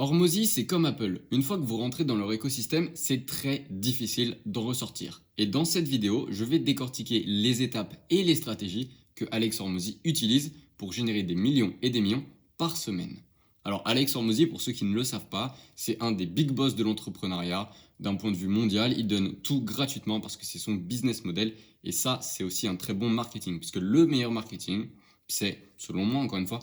Hormozy, c'est comme Apple. Une fois que vous rentrez dans leur écosystème, c'est très difficile d'en ressortir. Et dans cette vidéo, je vais décortiquer les étapes et les stratégies que Alex Hormozy utilise pour générer des millions et des millions par semaine. Alors Alex Hormozy, pour ceux qui ne le savent pas, c'est un des big boss de l'entrepreneuriat. D'un point de vue mondial, il donne tout gratuitement parce que c'est son business model. Et ça, c'est aussi un très bon marketing. Puisque le meilleur marketing, c'est, selon moi, encore une fois,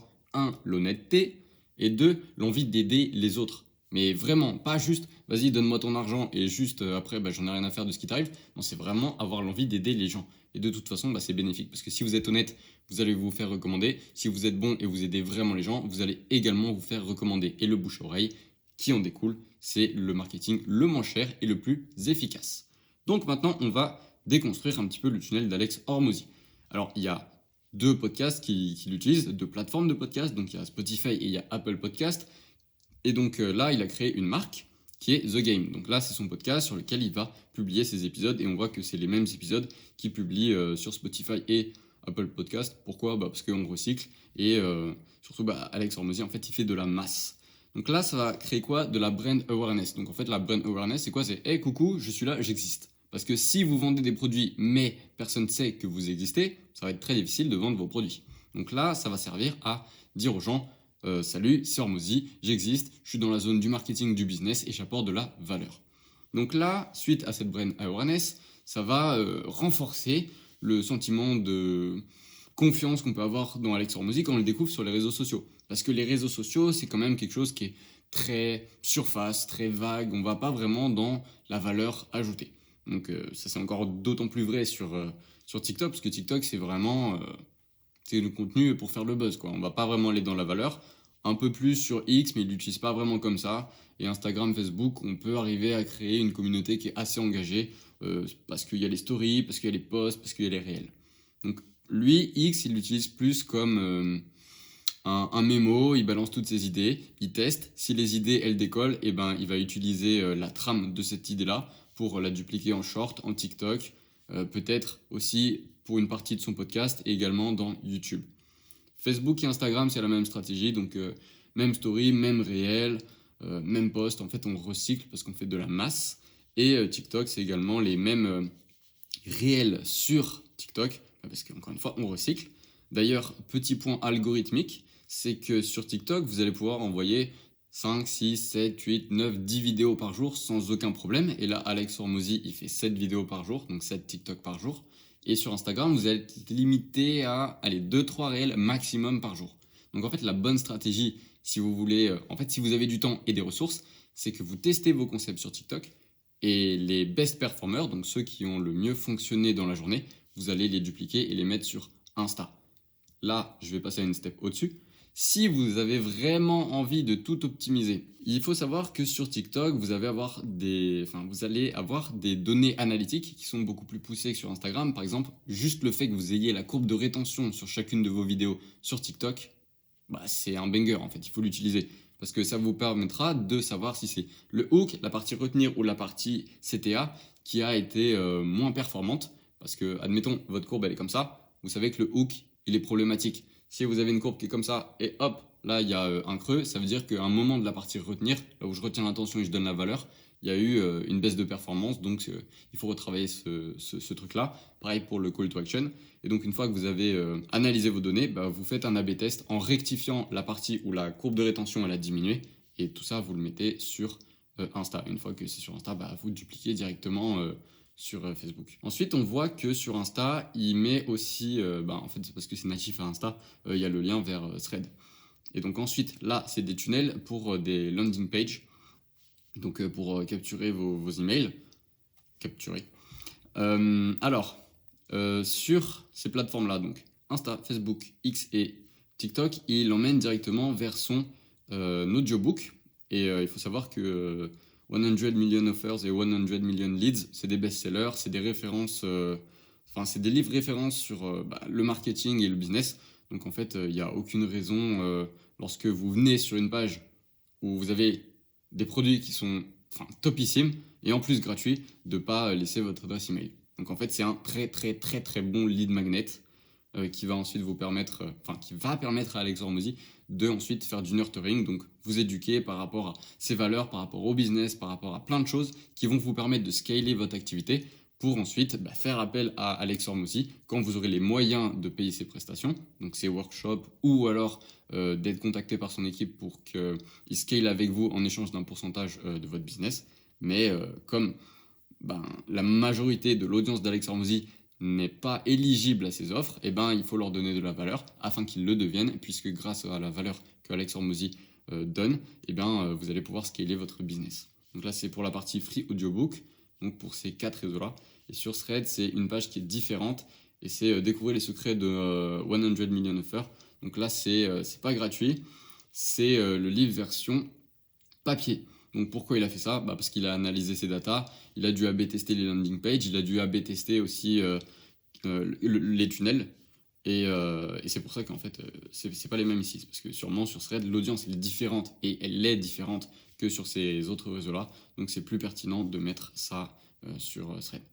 l'honnêteté, et deux, l'envie d'aider les autres. Mais vraiment, pas juste, vas-y, donne-moi ton argent et juste après, j'en ai rien à faire de ce qui t'arrive. Non, c'est vraiment avoir l'envie d'aider les gens. Et de toute façon, c'est bénéfique. Parce que si vous êtes honnête, vous allez vous faire recommander. Si vous êtes bon et vous aidez vraiment les gens, vous allez également vous faire recommander. Et le bouche-oreille qui en découle, c'est le marketing le moins cher et le plus efficace. Donc maintenant, on va déconstruire un petit peu le tunnel d'Alex Hormozy. Alors, il y a deux podcasts qui l'utilisent, deux plateformes de podcasts. Donc, il y a Spotify et il y a Apple Podcast. Et donc là, il a créé une marque qui est The Game. Donc là, c'est son podcast sur lequel il va publier ses épisodes. Et on voit que c'est les mêmes épisodes qu'il publie sur Spotify et Apple Podcast. Pourquoi Parce qu'on recycle. Et surtout, Alex Hormozy, en fait, il fait de la masse. Donc là, ça va créer quoi? De la brand awareness. Donc en fait, la brand awareness, c'est quoi? C'est hey, coucou, je suis là, j'existe. Parce que si vous vendez des produits, mais personne ne sait que vous existez, ça va être très difficile de vendre vos produits. Donc là, ça va servir à dire aux gens, salut, c'est Hormozy, j'existe, je suis dans la zone du marketing, du business et j'apporte de la valeur. Donc là, suite à cette brand awareness, ça va renforcer le sentiment de confiance qu'on peut avoir dans Alex Hormozy quand on le découvre sur les réseaux sociaux. Parce que les réseaux sociaux, c'est quand même quelque chose qui est très surface, très vague, on va pas vraiment dans la valeur ajoutée. Donc ça c'est encore d'autant plus vrai sur TikTok, parce que TikTok c'est vraiment c'est le contenu pour faire le buzz, quoi. On va pas vraiment aller dans la valeur. Un peu plus sur X, mais il l'utilise pas vraiment comme ça. Et Instagram, Facebook, on peut arriver à créer une communauté qui est assez engagée parce qu'il y a les stories, parce qu'il y a les posts, parce qu'il y a les réels. Donc lui, X, il l'utilise plus comme un mémo, il balance toutes ses idées, il teste. Si les idées, elles décollent, et ben, il va utiliser la trame de cette idée-là pour la dupliquer en short, en TikTok, peut-être aussi pour une partie de son podcast et également dans YouTube. Facebook et Instagram, c'est la même stratégie, donc même story, même réel, même post. En fait, on recycle parce qu'on fait de la masse. Et TikTok, c'est également les mêmes réels sur TikTok, parce qu'encore une fois, on recycle. D'ailleurs, petit point algorithmique, c'est que sur TikTok, vous allez pouvoir envoyer 5, 6, 7, 8, 9, 10 vidéos par jour sans aucun problème. Et là, Alex Hormozy, il fait 7 vidéos par jour, donc 7 TikTok par jour. Et sur Instagram, vous allez être limité à 2-3 réels maximum par jour. Donc en fait, la bonne stratégie, si vous voulez, si vous avez du temps et des ressources, c'est que vous testez vos concepts sur TikTok et les best performers, donc ceux qui ont le mieux fonctionné dans la journée, vous allez les dupliquer et les mettre sur Insta. Là, je vais passer à une step au-dessus. Si vous avez vraiment envie de tout optimiser, il faut savoir que sur TikTok, vous allez avoir des données analytiques qui sont beaucoup plus poussées que sur Instagram. Par exemple, juste le fait que vous ayez la courbe de rétention sur chacune de vos vidéos sur TikTok, c'est un banger en fait, il faut l'utiliser. Parce que ça vous permettra de savoir si c'est le hook, la partie retenir ou la partie CTA qui a été moins performante. Parce que, admettons, votre courbe elle est comme ça, vous savez que le hook il est problématique. Si vous avez une courbe qui est comme ça et hop, là il y a un creux, ça veut dire qu'à un moment de la partie retenir, là où je retiens l'attention et je donne la valeur, il y a eu une baisse de performance, donc il faut retravailler ce truc-là. Pareil pour le call to action. Et donc une fois que vous avez analysé vos données, vous faites un A/B test en rectifiant la partie où la courbe de rétention elle a diminué. Et tout ça, vous le mettez sur Insta. Une fois que c'est sur Insta, vous dupliquez directement sur Facebook. Ensuite, on voit que sur Insta, il met aussi, en fait, c'est parce que c'est natif à Insta, il y a le lien vers Thread. Et donc ensuite, là, c'est des tunnels pour des landing pages. Donc pour capturer vos emails. Capturer. Sur ces plateformes-là, donc Insta, Facebook, X et TikTok, il l'emmène directement vers son audiobook. Et il faut savoir que 100 million offers et 100 million leads, c'est des best-sellers, c'est des références, c'est des livres références sur le marketing et le business. Donc en fait, il n'y a aucune raison, lorsque vous venez sur une page où vous avez des produits qui sont topissimes et en plus gratuits, de ne pas laisser votre adresse email. Donc en fait, c'est un très très très très bon lead magnet. qui va ensuite vous permettre, qui va permettre à Alex Hormozy de ensuite faire du nurturing, donc vous éduquer par rapport à ses valeurs, par rapport au business, par rapport à plein de choses qui vont vous permettre de scaler votre activité pour ensuite faire appel à Alex Hormozy quand vous aurez les moyens de payer ses prestations, donc ses workshops, ou alors d'être contacté par son équipe pour qu'il scale avec vous en échange d'un pourcentage de votre business. Mais comme la majorité de l'audience d'Alex Hormozy n'est pas éligible à ces offres, il faut leur donner de la valeur afin qu'ils le deviennent, puisque grâce à la valeur que Alex Hormozy donne, vous allez pouvoir scaler votre business. Donc là, c'est pour la partie free audiobook, donc pour ces 4 réseaux-là. Et sur Thread, c'est une page qui est différente, et c'est découvrir les secrets de 100 Million Offers. Donc là, c'est pas gratuit, c'est le livre version papier. Donc pourquoi il a fait ça ? Parce qu'il a analysé ses datas, il a dû A/B tester les landing pages, il a dû A/B tester aussi les tunnels. Et c'est pour ça qu'en fait, c'est pas les mêmes ici. Parce que sûrement sur Thread, l'audience elle est différente, et elle est différente que sur ces autres réseaux-là. Donc c'est plus pertinent de mettre ça sur Thread.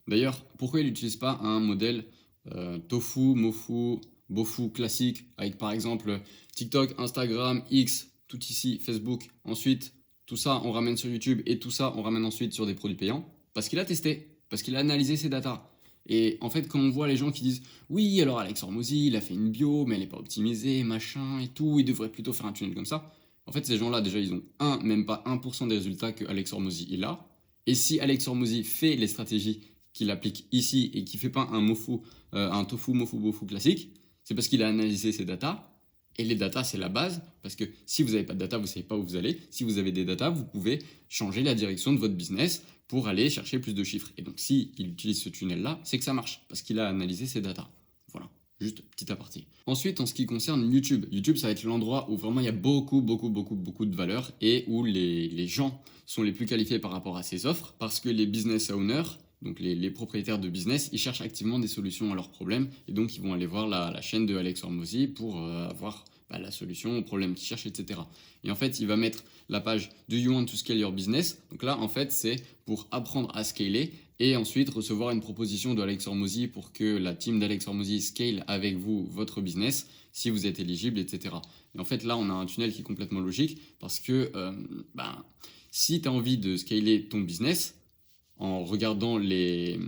D'ailleurs, pourquoi il n'utilise pas un modèle tofu, mofu, bofu classique, avec par exemple TikTok, Instagram, X, tout ici, Facebook, ensuite tout ça on ramène sur YouTube et tout ça on ramène ensuite sur des produits payants? Parce qu'il a testé, parce qu'il a analysé ses datas. Et en fait, quand on voit les gens qui disent oui, alors Alex Hormozy, il a fait une bio, mais elle n'est pas optimisée, machin et tout, il devrait plutôt faire un tunnel comme ça. En fait, ces gens-là, déjà, ils ont même pas 1% des résultats que Alex Hormozy il a. Et si Alex Hormozy fait les stratégies qu'il applique ici et qui fait pas un tofu, mofu, bofu classique, c'est parce qu'il a analysé ses datas. Et les datas, c'est la base, parce que si vous n'avez pas de data, vous ne savez pas où vous allez. Si vous avez des datas, vous pouvez changer la direction de votre business pour aller chercher plus de chiffres. Et donc, s'il utilise ce tunnel-là, c'est que ça marche, parce qu'il a analysé ses datas. Voilà, juste petit aparté. Ensuite, en ce qui concerne YouTube, ça va être l'endroit où vraiment il y a beaucoup de valeur et où les gens sont les plus qualifiés par rapport à ces offres, parce que les business owners, donc les propriétaires de business, ils cherchent activement des solutions à leurs problèmes, et donc ils vont aller voir la chaîne de Alex Hormozy pour avoir la solution aux problèmes qu'ils cherchent, etc. Et en fait, il va mettre la page Do you want to scale your business? Donc là, en fait, c'est pour apprendre à scaler et ensuite recevoir une proposition de Alex Hormozy pour que la team d'Alex Hormozy scale avec vous votre business si vous êtes éligible, etc. Et en fait, là, on a un tunnel qui est complètement logique parce que si tu as envie de scaler ton business, en regardant les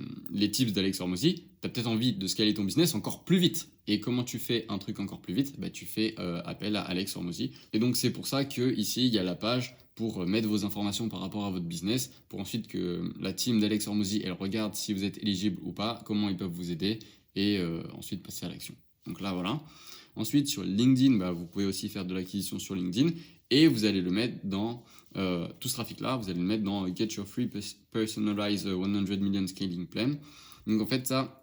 tips d'Alex Hormozy, tu as peut-être envie de scaler ton business encore plus vite. Et comment tu fais un truc encore plus vite ? Tu fais appel à Alex Hormozy. Et donc c'est pour ça qu'ici, il y a la page pour mettre vos informations par rapport à votre business, pour ensuite que la team d'Alex Hormozy, elle regarde si vous êtes éligible ou pas, comment ils peuvent vous aider, et ensuite passer à l'action. Donc là, voilà. Ensuite, sur LinkedIn, vous pouvez aussi faire de l'acquisition sur LinkedIn, et vous allez le mettre dans tout ce trafic-là, vous allez le mettre dans Get Your Free Personalized 100 Million Scaling Plan. Donc en fait, ça,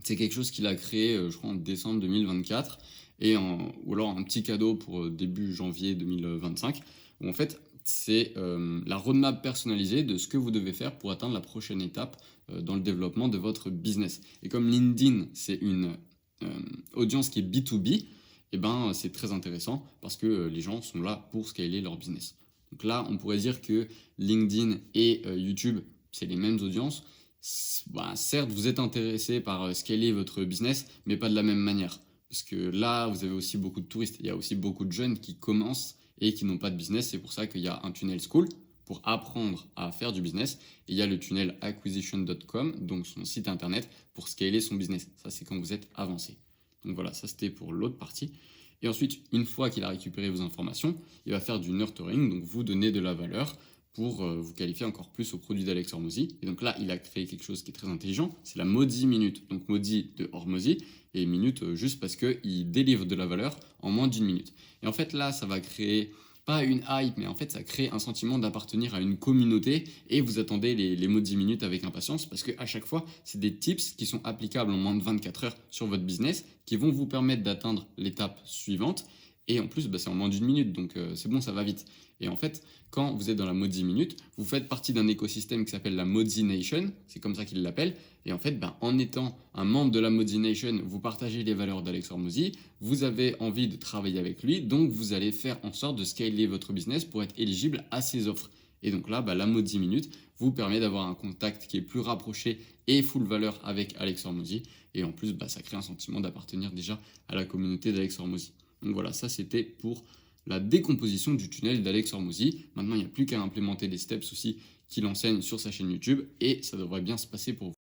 c'est quelque chose qu'il a créé, je crois, en décembre 2024, ou alors un petit cadeau pour début janvier 2025, où en fait, c'est la roadmap personnalisée de ce que vous devez faire pour atteindre la prochaine étape dans le développement de votre business. Et comme LinkedIn, c'est une audience qui est B2B, c'est très intéressant parce que les gens sont là pour scaler leur business. Donc là, on pourrait dire que LinkedIn et YouTube, c'est les mêmes audiences. Certes, vous êtes intéressé par scaler votre business, mais pas de la même manière. Parce que là, vous avez aussi beaucoup de touristes. Il y a aussi beaucoup de jeunes qui commencent et qui n'ont pas de business. C'est pour ça qu'il y a un tunnel school pour apprendre à faire du business. Et il y a le tunnel acquisition.com, donc son site internet, pour scaler son business. Ça, c'est quand vous êtes avancé. Donc voilà, ça c'était pour l'autre partie. Et ensuite, une fois qu'il a récupéré vos informations, il va faire du nurturing, donc vous donner de la valeur pour vous qualifier encore plus au produit d'Alex Hormozy. Et donc là, il a créé quelque chose qui est très intelligent, c'est la Modi Minute. Donc Modi de Hormozy et Minute juste parce qu'il délivre de la valeur en moins d'1 minute. Et en fait là, ça va créer pas une hype, mais en fait ça crée un sentiment d'appartenir à une communauté et vous attendez les mots 10 minutes avec impatience parce qu'à chaque fois, c'est des tips qui sont applicables en moins de 24 heures sur votre business qui vont vous permettre d'atteindre l'étape suivante. Et en plus, c'est en moins d'1 minute, donc c'est bon, ça va vite. Et en fait, quand vous êtes dans la Modi Minute, vous faites partie d'un écosystème qui s'appelle la Modi Nation, c'est comme ça qu'ils l'appellent. Et en fait, en étant un membre de la Modi Nation, vous partagez les valeurs d'Alex Hormozy, vous avez envie de travailler avec lui, donc vous allez faire en sorte de scaler votre business pour être éligible à ses offres. Et donc là, la mode 10 minutes vous permet d'avoir un contact qui est plus rapproché et full valeur avec Alex Hormozy. Et en plus, ça crée un sentiment d'appartenir déjà à la communauté d'Alex Hormozy. Donc voilà, ça c'était pour la décomposition du tunnel d'Alex Hormozy. Maintenant, il n'y a plus qu'à implémenter les steps aussi qu'il enseigne sur sa chaîne YouTube et ça devrait bien se passer pour vous.